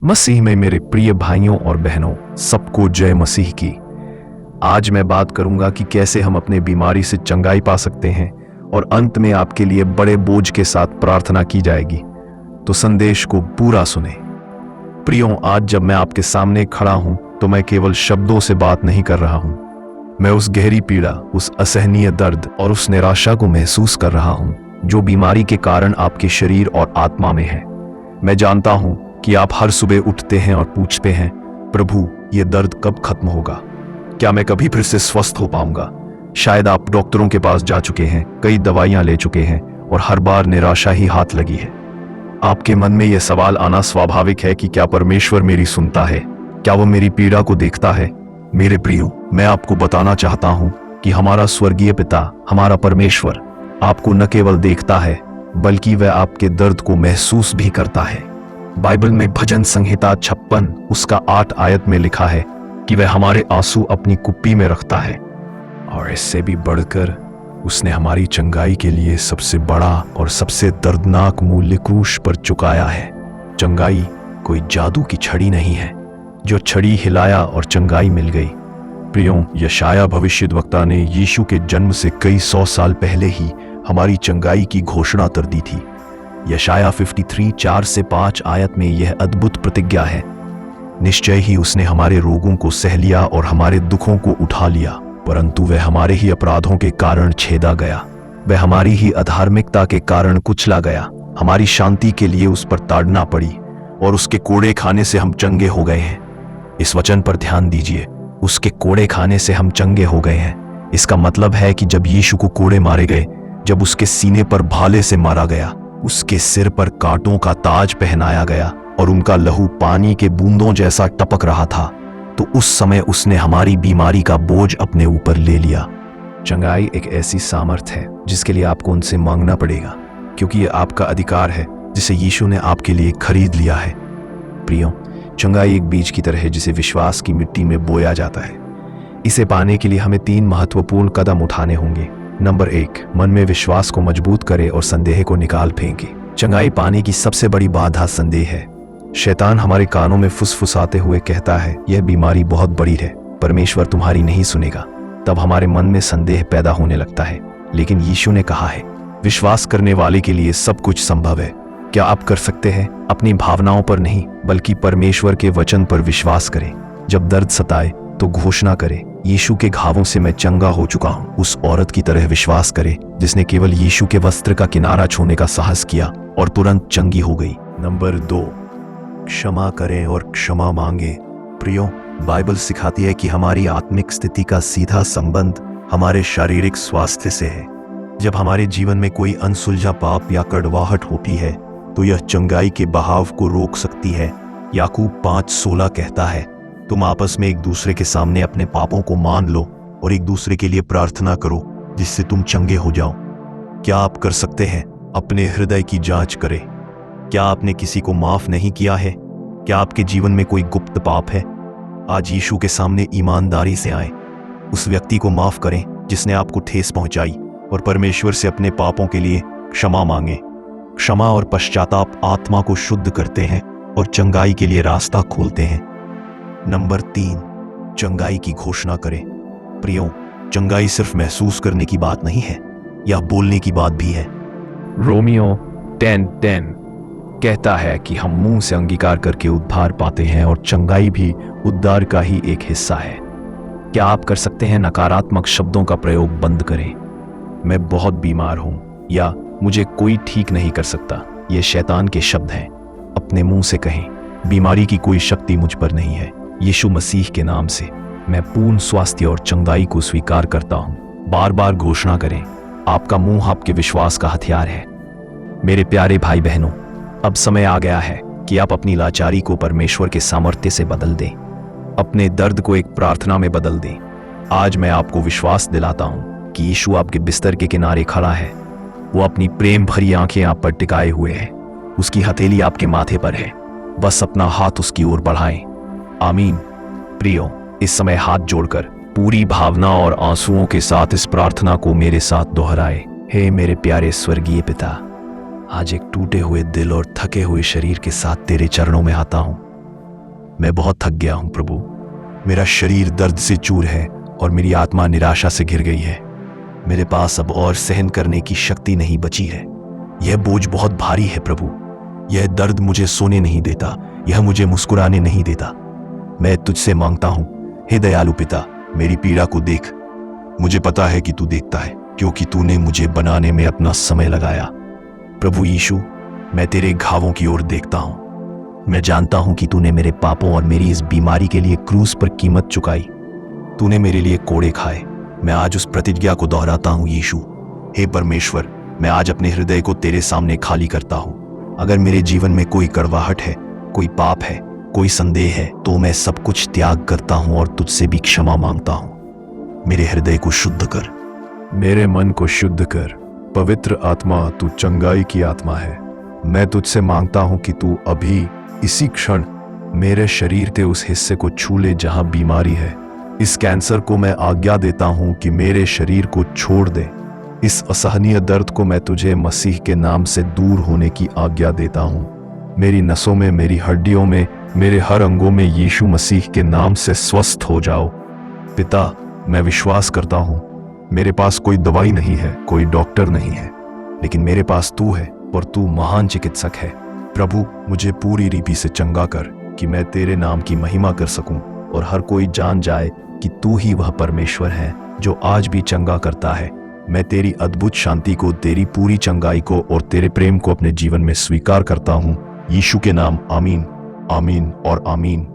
मसीह में मेरे प्रिय भाइयों और बहनों, सबको जय मसीह की। आज मैं बात करूंगा कि कैसे हम अपने बीमारी से चंगाई पा सकते हैं और अंत में आपके लिए बड़े बोझ के साथ प्रार्थना की जाएगी। तो संदेश को पूरा सुने। प्रियों, आज जब मैं आपके सामने खड़ा हूं तो मैं केवल शब्दों से बात नहीं कर रहा हूं। मैं उस गहरी पीड़ा, उस असहनीय दर्द और उस निराशा को महसूस कर रहा हूं जो बीमारी के कारण आपके शरीर और आत्मा में है। मैं जानता हूं कि आप हर सुबह उठते हैं और पूछते हैं, प्रभु, ये दर्द कब खत्म होगा? क्या मैं कभी फिर से स्वस्थ हो पाऊंगा? शायद आप डॉक्टरों के पास जा चुके हैं, कई दवाइयां ले चुके हैं और हर बार निराशा ही हाथ लगी है। आपके मन में यह सवाल आना स्वाभाविक है कि क्या परमेश्वर मेरी सुनता है? क्या वो मेरी पीड़ा को देखता है? मेरे प्रियो, मैं आपको बताना चाहता हूं कि हमारा स्वर्गीय पिता, हमारा परमेश्वर आपको न केवल देखता है बल्कि वह आपके दर्द को महसूस भी करता है। बाइबल में भजन संहिता 56 उसका 8 आयत में लिखा है कि वह हमारे आंसू अपनी कुप्पी में रखता है, और इससे भी बढ़कर उसने हमारी चंगाई के लिए सबसे बड़ा और सबसे दर्दनाक मूल्य क्रूस पर चुकाया है। चंगाई कोई जादू की छड़ी नहीं है जो छड़ी हिलाया और चंगाई मिल गई। प्रियों, यशाया भविष्यद्वक्ता ने यीशु के जन्म से कई 100 साल पहले ही हमारी चंगाई की घोषणा कर दी थी। यशाया 53 4 से 5 आयत में यह अद्भुत प्रतिज्ञा है, निश्चय ही उसने हमारे रोगों को सह लिया और हमारे दुखों को उठा लिया, परंतु वह हमारे ही अपराधों के कारण छेदा गया, वह हमारी ही अधार्मिकता के कारण कुचला गया। हमारी शांति के लिए उस पर ताड़ना पड़ी और उसके कोड़े खाने से हम चंगे हो गए हैं। इस वचन पर ध्यान दीजिए, उसके कोड़े खाने से हम चंगे हो गए हैं। इसका मतलब है कि जब यीशु को कोड़े मारे गए, जब उसके सीने पर भाले से मारा गया, उसके सिर पर कांटों का ताज पहनाया गया और उनका लहू पानी के बूंदों जैसा टपक रहा था, तो उस समय उसने हमारी बीमारी का बोझ अपने ऊपर ले लिया। चंगाई एक ऐसी सामर्थ है जिसके लिए आपको उनसे मांगना पड़ेगा, क्योंकि यह आपका अधिकार है जिसे यीशु ने आपके लिए खरीद लिया है। प्रियों, चंगाई एक बीज की तरह है जिसे विश्वास की मिट्टी में बोया जाता है। इसे पाने के लिए हमें 3 महत्वपूर्ण कदम उठाने होंगे। नंबर 1, मन में विश्वास को मजबूत करें और संदेह को निकाल फेंके। चंगाई पाने की सबसे बड़ी बाधा संदेह है। शैतान हमारे कानों में फुसफुसाते हुए कहता है, यह बीमारी बहुत बड़ी है, परमेश्वर तुम्हारी नहीं सुनेगा। तब हमारे मन में संदेह पैदा होने लगता है। लेकिन यीशु ने कहा है, विश्वास करने वाले के लिए सब कुछ संभव है। क्या आप कर सकते हैं? अपनी भावनाओं पर नहीं बल्कि परमेश्वर के वचन पर विश्वास करें। जब दर्द सताए तो घोषणा करें, यीशु के घावों से मैं चंगा हो चुका हूं। उस औरत की तरह विश्वास करें जिसने केवल यीशु के वस्त्र का किनारा छूने का साहस किया और तुरंत चंगी हो गई। नंबर 2, क्षमा करें और क्षमा मांगे। प्रियो, बाइबल सिखाती है कि हमारी आत्मिक स्थिति का सीधा संबंध हमारे शारीरिक स्वास्थ्य से है। जब हमारे जीवन में कोई अनसुलझा पाप या कड़वाहट होती है तो यह चंगाई के बहाव को रोक सकती है। याकूब 5:16 कहता है, तुम आपस में एक दूसरे के सामने अपने पापों को मान लो और एक दूसरे के लिए प्रार्थना करो जिससे तुम चंगे हो जाओ। क्या आप कर सकते हैं? अपने हृदय की जांच करें। क्या आपने किसी को माफ नहीं किया है? क्या आपके जीवन में कोई गुप्त पाप है? आज यीशु के सामने ईमानदारी से आए। उस व्यक्ति को माफ करें जिसने आपको ठेस पहुंचाई और परमेश्वर से अपने पापों के लिए क्षमा मांगे। क्षमा और पश्चाताप आत्मा को शुद्ध करते हैं और चंगाई के लिए रास्ता खोलते हैं। नंबर 3, चंगाई की घोषणा करें। प्रियों, चंगाई सिर्फ महसूस करने की बात नहीं है, यह बोलने की बात भी है। रोमियो 10:10 कहता है कि हम मुंह से अंगीकार करके उद्धार पाते हैं और चंगाई भी उद्धार का ही एक हिस्सा है। क्या आप कर सकते हैं? नकारात्मक शब्दों का प्रयोग बंद करें। मैं बहुत बीमार हूं या मुझे कोई ठीक नहीं कर सकता, ये शैतान के शब्द हैं। अपने मुंह से कहें, बीमारी की कोई शक्ति मुझ पर नहीं है। यीशु मसीह के नाम से मैं पूर्ण स्वास्थ्य और चंगाई को स्वीकार करता हूं। बार बार घोषणा करें। आपका मुंह आपके विश्वास का हथियार है। मेरे प्यारे भाई बहनों, अब समय आ गया है कि आप अपनी लाचारी को परमेश्वर के सामर्थ्य से बदल दें, अपने दर्द को एक प्रार्थना में बदल दें। आज मैं आपको विश्वास दिलाता हूं कि यीशु आपके बिस्तर के किनारे खड़ा है। वो अपनी प्रेम भरी आंखें आप पर टिकाए हुए है। उसकी हथेली आपके माथे पर है। बस अपना हाथ उसकी ओर बढ़ाएं। आमीन। प्रियो, इस समय हाथ जोड़कर पूरी भावना और आंसुओं के साथ इस प्रार्थना को मेरे साथ दोहराए। हे मेरे प्यारे स्वर्गीय पिता, आज एक टूटे हुए दिल और थके हुए शरीर के साथ तेरे चरणों में आता हूं। मैं बहुत थक गया हूं प्रभु। मेरा शरीर दर्द से चूर है और मेरी आत्मा निराशा से घिर गई है। मेरे पास अब और सहन करने की शक्ति नहीं बची है। यह बोझ बहुत भारी है प्रभु। यह दर्द मुझे सोने नहीं देता, यह मुझे मुस्कुराने नहीं देता। मैं तुझसे मांगता हूं, हे दयालु पिता, मेरी पीड़ा को देख। मुझे पता है कि तू देखता है, क्योंकि तूने मुझे बनाने में अपना समय लगाया। प्रभु यीशु, मैं तेरे घावों की ओर देखता हूं। मैं जानता हूं कि तूने मेरे पापों और मेरी इस बीमारी के लिए क्रूस पर कीमत चुकाई। तूने मेरे लिए कोड़े खाए। मैं आज उस प्रतिज्ञा को दोहराता हूं यीशु। हे परमेश्वर, मैं आज अपने हृदय को तेरे सामने खाली करता हूं। अगर मेरे जीवन में कोई कड़वाहट है, कोई पाप है, कोई संदेह है, तो मैं सब कुछ त्याग करता हूं और तुझसे भी क्षमा मांगता हूं। मेरे हृदय को शुद्ध कर, मेरे मन को शुद्ध कर। पवित्र आत्मा, तू चंगाई की आत्मा है। मैं तुझसे मांगता हूं कि तू अभी इसी क्षण मेरे शरीर के उस हिस्से को छू ले जहां बीमारी है। इस कैंसर को मैं आज्ञा देता हूं कि मेरे शरीर को छोड़ दे। इस असहनीय दर्द को मैं तुझे मसीह के नाम से दूर होने की आज्ञा देता हूं। मेरी नसों में, मेरी हड्डियों में, मेरे हर अंगों में यीशु मसीह के नाम से स्वस्थ हो जाओ। पिता, मैं विश्वास करता हूं, मेरे पास कोई दवाई नहीं है, कोई डॉक्टर नहीं है, लेकिन मेरे पास तू है और तू महान चिकित्सक है। प्रभु, मुझे पूरी रीति से चंगा कर कि मैं तेरे नाम की महिमा कर सकूं और हर कोई जान जाए कि तू ही वह परमेश्वर है जो आज भी चंगा करता है। मैं तेरी अद्भुत शांति को, तेरी पूरी चंगाई को और तेरे प्रेम को अपने जीवन में स्वीकार करता हूं। यीशु के नाम, आमीन, आमीन और आमीन।